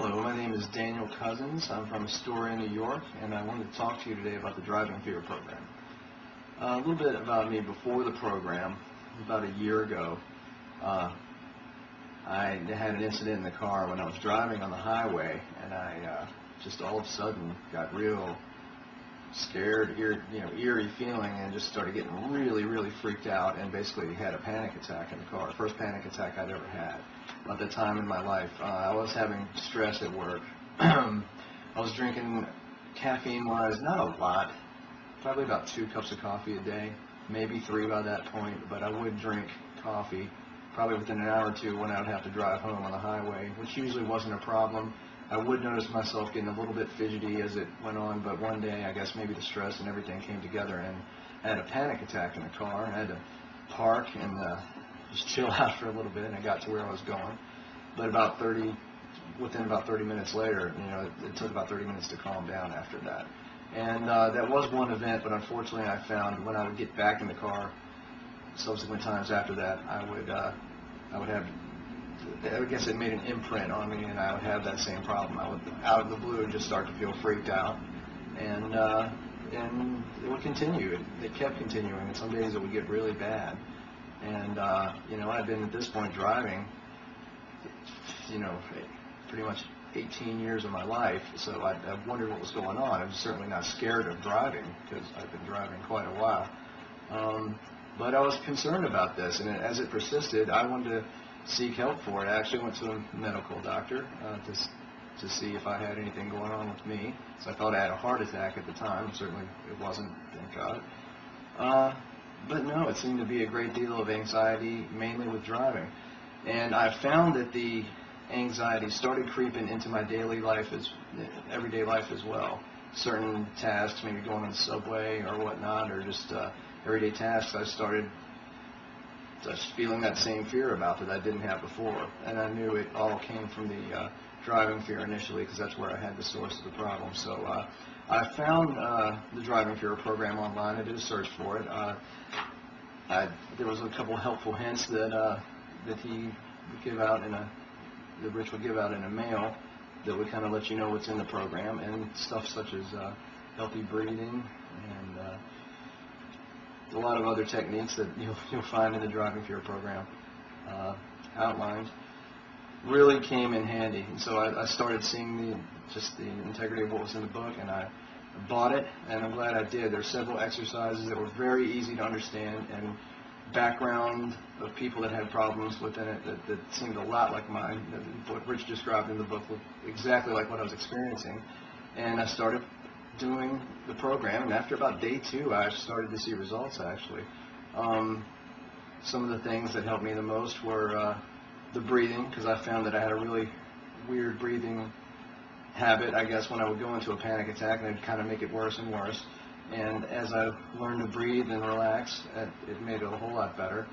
Hello, my name is Daniel Cousins. I'm from Astoria, New York, and I wanted to talk to you today about the Driving Fear program. A little bit about me before the program. About a year ago, I had an incident in the car when I was driving on the highway, and I just all of a sudden got real scared, eerie feeling, and just started getting really freaked out, and basically had a panic attack in the car. First panic attack I'd ever had at that time in my life. I was having stress at work. I was drinking caffeine-wise, not a lot, probably about 2 cups of coffee a day, maybe 3 by that point, but I would drink coffee probably within an hour or two when I would have to drive home on the highway, which usually wasn't a problem. I would notice myself getting a little bit fidgety as it went on, but one day, I guess maybe the stress and everything came together, and I had a panic attack in the car. I had to park and just chill out for a little bit, and I got to where I was going. But within about 30 minutes later, it took about 30 minutes to calm down after that. And that was one event, but unfortunately I found when I would get back in the car, subsequent times after that, I guess it made an imprint on me, and I would have that same problem. I would, out of the blue, just start to feel freaked out, and it would continue. It kept continuing, and some days it would get really bad. And I've been at this point driving, pretty much 18 years of my life, so I wondered what was going on. I was certainly not scared of driving because I've been driving quite a while. But I was concerned about this, and as it persisted, I wanted to seek help for it. I actually went to a medical doctor to see if I had anything going on with me. So I thought I had a heart attack at the time. Certainly it wasn't, thank God. But no, it seemed to be a great deal of anxiety, mainly with driving. And I found that the anxiety started creeping into my daily life, everyday life as well. Certain tasks, maybe going on the subway or whatnot, or just everyday tasks, I started just feeling that same fear about that I didn't have before. And I knew it all came from the driving fear initially, because that's where I had the source of the problem. So I found the Driving Fear program online. I did a search for it. There was a couple helpful hints that he would give out that Rich would give out in a mail that would kind of let you know what's in the program, and stuff such as healthy breathing and a lot of other techniques that you'll find in the Driving Fear program outlined really came in handy. And so I started seeing the integrity of what was in the book, and I bought it, and I'm glad I did. There are several exercises that were very easy to understand, and background of people that had problems within it that seemed a lot like mine. What Rich described in the book was exactly like what I was experiencing. And I started doing the program, and after about day 2, I started to see results, actually. Some of the things that helped me the most were the breathing, because I found that I had a really weird breathing habit, I guess, when I would go into a panic attack, and it'd kind of make it worse and worse. And as I learned to breathe and relax, it made it a whole lot better.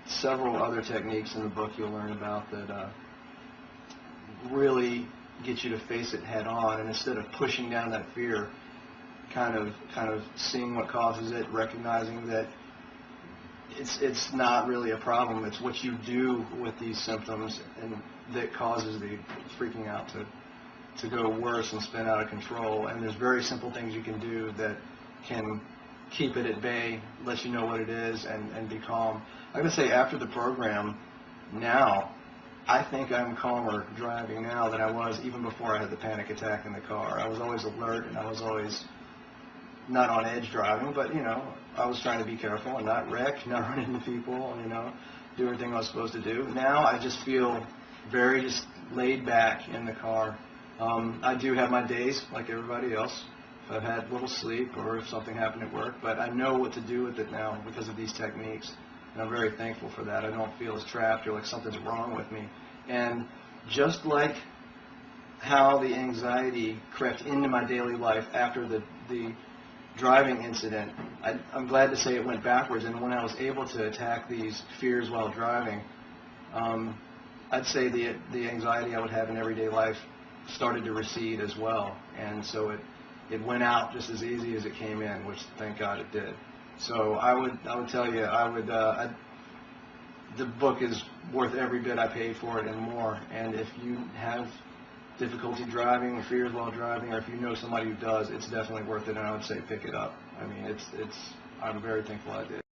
Several other techniques in the book you'll learn about that really get you to face it head on, and instead of pushing down that fear, kind of seeing what causes it, recognizing that it's not really a problem. It's what you do with these symptoms and that causes the freaking out to go worse and spin out of control. And there's very simple things you can do that can keep it at bay, let you know what it is, and be calm. I'm going to say, after the program, now, I think I'm calmer driving now than I was even before I had the panic attack in the car. I was always alert, and I was always not on edge driving, but, I was trying to be careful and not wreck, not run into people, do everything I was supposed to do. Now I just feel very just laid back in the car. I do have my days like everybody else, if I've had little sleep or if something happened at work, but I know what to do with it now because of these techniques, and I'm very thankful for that. I don't feel as trapped or like something's wrong with me. And just like how the anxiety crept into my daily life after the driving incident, I'm glad to say it went backwards, and when I was able to attack these fears while driving, I'd say the anxiety I would have in everyday life started to recede as well, and so it went out just as easy as it came in, which thank God it did. So I would tell you, the book is worth every bit I paid for it and more. And if you have difficulty driving or fears while driving, or if you know somebody who does, it's definitely worth it, and I would say pick it up. I mean, I'm very thankful I did.